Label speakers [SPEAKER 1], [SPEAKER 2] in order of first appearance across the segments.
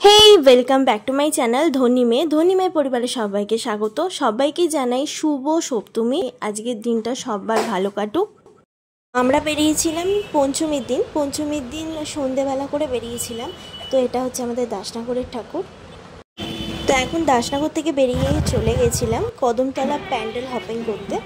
[SPEAKER 1] Hey welcome back to my channel ধনী মেয়ে পরিবারের সবাইকে স্বাগত। সবাইকে জানাই শুভ সপ্তমী। আজকের দিনটা সবার ভালো কাটুক। আমরা বেরিয়েছিলাম পঞ্চমীর দিন সন্ধেবেলা করে বেরিয়েছিলাম। তো এটা হচ্ছে আমাদের দাসনগরের ঠাকুর। তো এখন দাসনগর থেকে বেরিয়ে চলে গেছিলাম কদমতলা প্যান্ডেল হপিং করতে।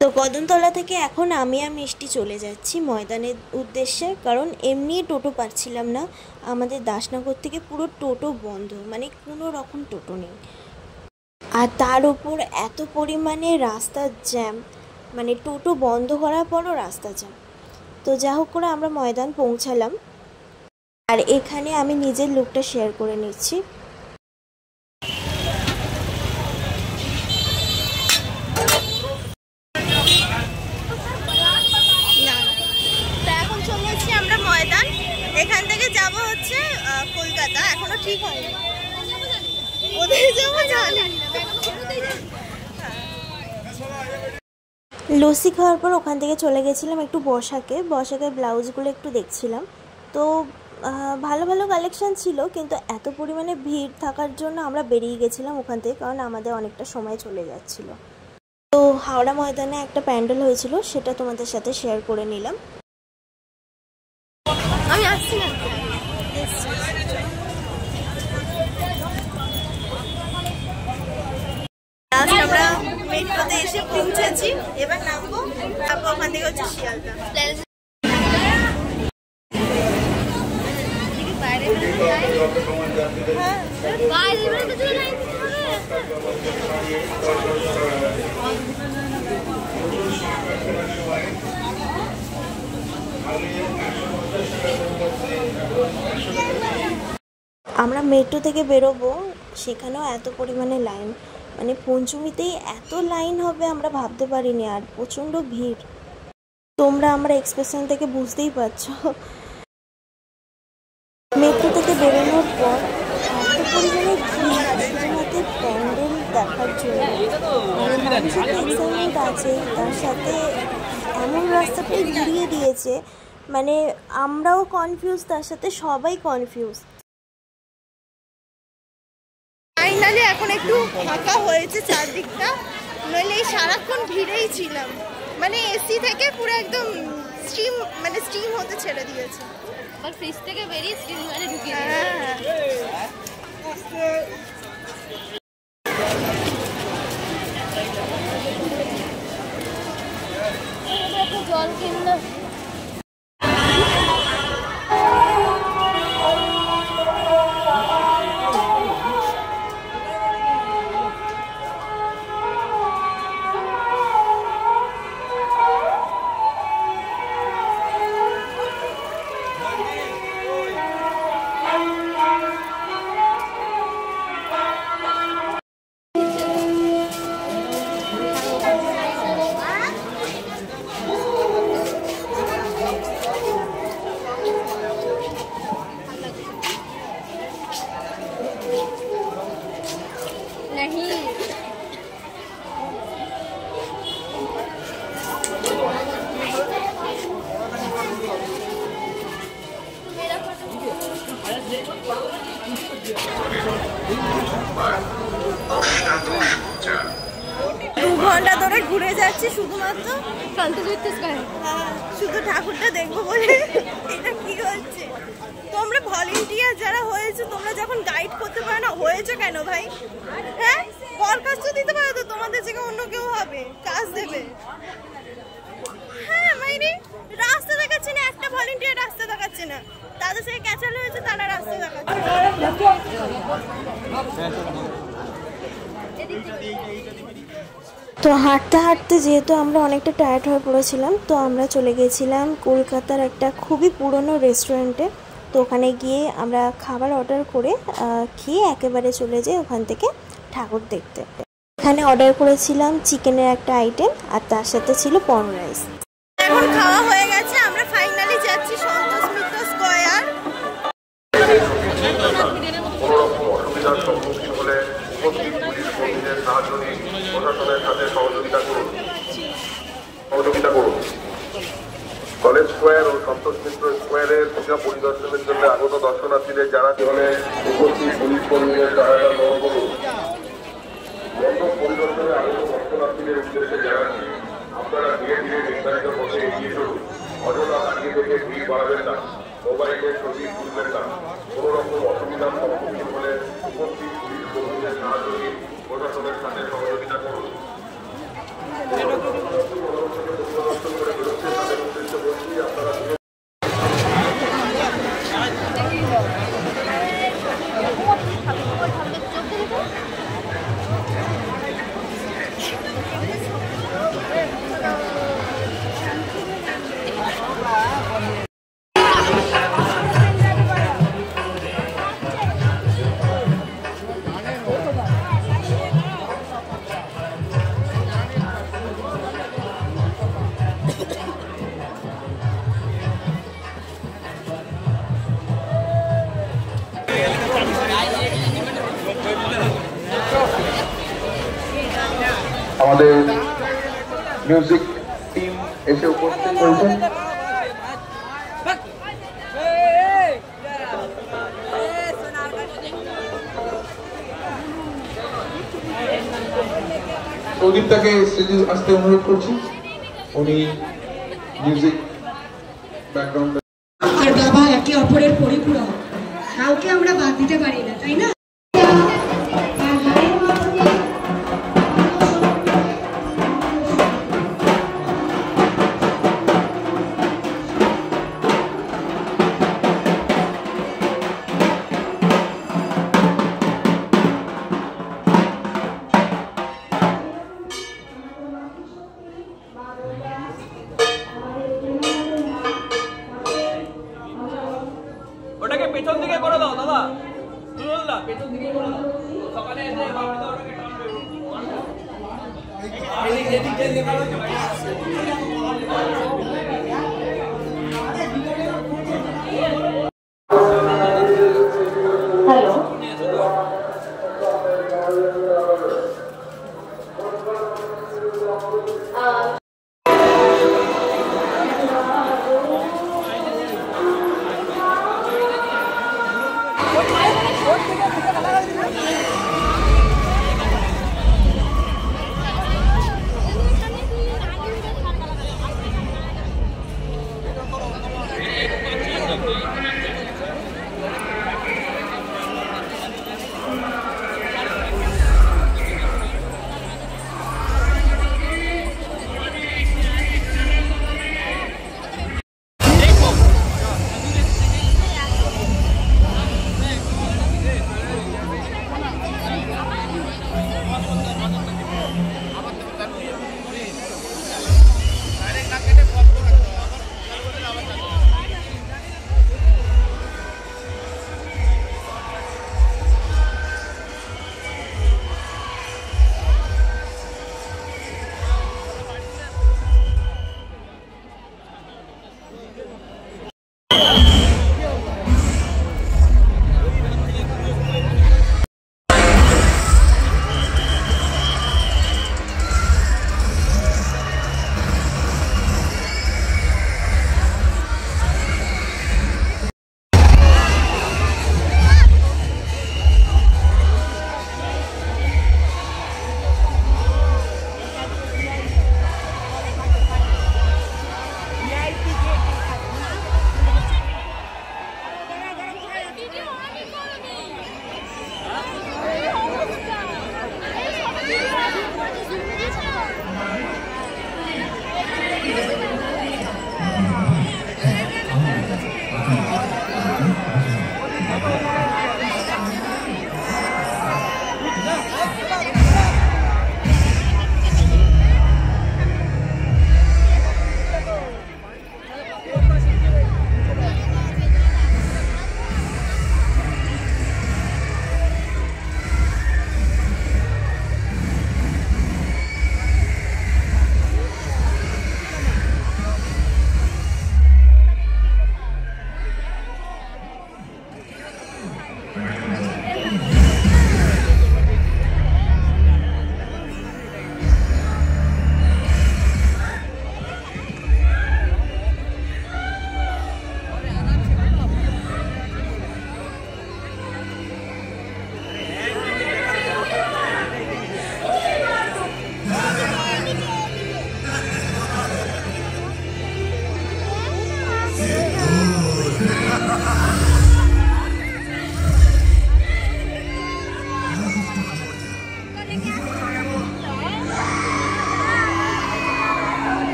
[SPEAKER 1] তো কদমতলা থেকে এখন আমি আর মিষ্টি চলে যাচ্ছি ময়দানের উদ্দেশ্যে, কারণ এমনি টোটো পাচ্ছিলাম না। আমাদের দাসনগর থেকে পুরো টোটো বন্ধ, মানে কোনো রকম টোটো নেই। আর তার উপর এত পরিমাণে রাস্তার জ্যাম, মানে টোটো বন্ধ করার পরও রাস্তা জ্যাম। তো যা হোক করে আমরা ময়দান পৌঁছালাম। আর এখানে আমি নিজের লুকটা শেয়ার করে নিচ্ছি। আমরা ময়দান এখান থেকে যাব হচ্ছে কলকাতা, এখনো ঠিক হয়নি। লস্যি খাওয়ার পর ওখান থেকে চলে গেছিলাম একটু বসাকে ব্লাউজগুলো একটু দেখছিলাম। তো ভালো ভালো কালেকশান ছিল, কিন্তু এত পরিমাণে ভিড় থাকার জন্য আমরা বেরিয়ে গেছিলাম ওখান থেকে, কারণ আমাদের অনেকটা সময় চলে যাচ্ছিল। তো হাওড়া ময়দানে একটা প্যান্ডেল হয়েছিল, সেটা তোমাদের সাথে শেয়ার করে নিলাম। আমি আসছি না। আমরা মেট্রোতে এসে পৌঁছেছি, এবার নামবো। তারপর ওখান থেকে হচ্ছে শিয়ালদা। আমরা মেট্রো থেকে বেরোবো, সেখানেও এত পরিমাণে লাইন, মানে পঞ্চমীতেই এত লাইন হবে আমরা ভাবতে পারিনি। আর প্রচণ্ড ভিড়, তোমরা আমরা এক্সপ্রেশন থেকে বুঝতেই পারছো। মেট্রো থেকে বেরোনোর পর এত পরিমাণে ভিড় শুধুমাত্র প্যান্ডেল দেখার জন্য, মানে মানুষের এক্সাইটমেন্ট আছে, তার সাথে এমন রাস্তাটাই ঘুরিয়ে দিয়েছে, মানে আমরাও কনফিউজ, তার সাথে সবাই কনফিউজ। ফাইনালি এখন একটু ফাঁকা হয়েছে চারদিকটা, নইলে এই সারাক্ষণ ভিড়েই ছিলাম। মানে এসি থেকে পুরো একদম স্টিম হতে ছেড়ে দিয়েছে।
[SPEAKER 2] আর ফ্রিজ থেকে বেরিয়ে স্টিম মানে ঢুকিয়ে জল কিনলো।
[SPEAKER 1] ঘন্টা ধরে ঘুরে যাচ্ছি শুধুমাত্র শুধু ঠাকুরটা দেখবো বলে। এটা কি হচ্ছে? তোমরা ভলেন্টিয়ার যারা হয়েছে, তোমরা যখন গাইড করতে পারো না, হয়েছে কেন ভাই? হ্যাঁ, বরখাস্ত দিতে পারো তো, তোমাদের থেকে অন্য কেউ হবে, কাজ দেবে। হ্যাঁ মাইরি, রাস্তা দেখাচ্ছে না, একটা ভলেন্টিয়ার রাস্তা দেখাচ্ছে না, তাদের সাথে ক্যাচাল হয়েছে, তারা রাস্তা দেখাচ্ছে। তো হাঁটতে হাঁটতে যেহেতু আমরা অনেকটা টায়ার্ড হয়ে পড়েছিলাম, তো আমরা চলে গেছিলাম কলকাতার একটা খুবই পুরনো রেস্টুরেন্টে। তো ওখানে গিয়ে আমরা খাবার অর্ডার করে খেয়ে একেবারে চলে যাই ওখান থেকে ঠাকুর দেখতে। এখানে অর্ডার করেছিলাম চিকেনের একটা আইটেম আর তার সাথে ছিল পর্ন রাইস। এখন খাওয়া হয়ে গেছে, আমরা ফাইনালি যাচ্ছি সন্তোষ মিত্র স্কয়ার।
[SPEAKER 3] অসুবিধার সম্মুখীন হলে উপস্থিত পুলিশ কর্মীদের সাহায্য নিন, প্রশাসনের সাথে সহযোগিতা করুন। কলেজ স্কোয়ার ও সন্তোষ মিত্র স্কোয়ারের পূজা পরিদর্শনের জন্য আগত দর্শনার্থীদের জানাতে হলে উপস্থিত পুলিশ কর্মীদের সহায়তা গ্রহণ করুন। মণ্ডপ পরিদর্শনে আগত দর্শনার্থীদের উদ্দেশ্যে জানাচ্ছি, আপনারা ধীরে ধীরে নির্ধারিত পথে এগিয়ে চলুন। অযথা দাঁড়িয়ে থেকে ভিড় বাড়াবেন না, মোবাইলে ছবি তুলবেন না। কোনো রকম অসুবিধার সম্মুখীন হলে উপস্থিত পুলিশ কর্মীদের সাহায্য নিন, প্রশাসনের সাথে সহযোগিতা করুন। আমাদের মিউজিক টিম এসে উপস্থিত হয়েছে। সৌদীপটাকে স্টেজে আসতে অনুরোধ করছি। উনি মিউজিক ব্যাকগ্রাউন্ড
[SPEAKER 4] আর বাবা একে অপরের পরিপূরক, কাউকে আমরা বাদ দিতে পারি না, তাই না?
[SPEAKER 5] ওটাকে পেছন দিকে করে দাও দাদা, দুলাল পেছন দিকে করে দাও। সকালে এসে বাপি দাও ওটাকে টানবে।
[SPEAKER 1] হ্যালো,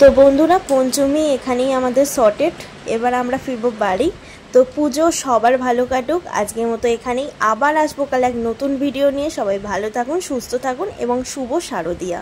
[SPEAKER 1] তো বন্ধুরা পঞ্চমী এখানেই আমাদের সর্টেড, এবার আমরা ফিরবো বাড়ি। তো পুজো সবার ভালো কাটুক, আজকের মতো এখানেই, আবার আসবো কাল এক নতুন ভিডিও নিয়ে। সবাই ভালো থাকুন, সুস্থ থাকুন এবং শুভ শারদিয়া।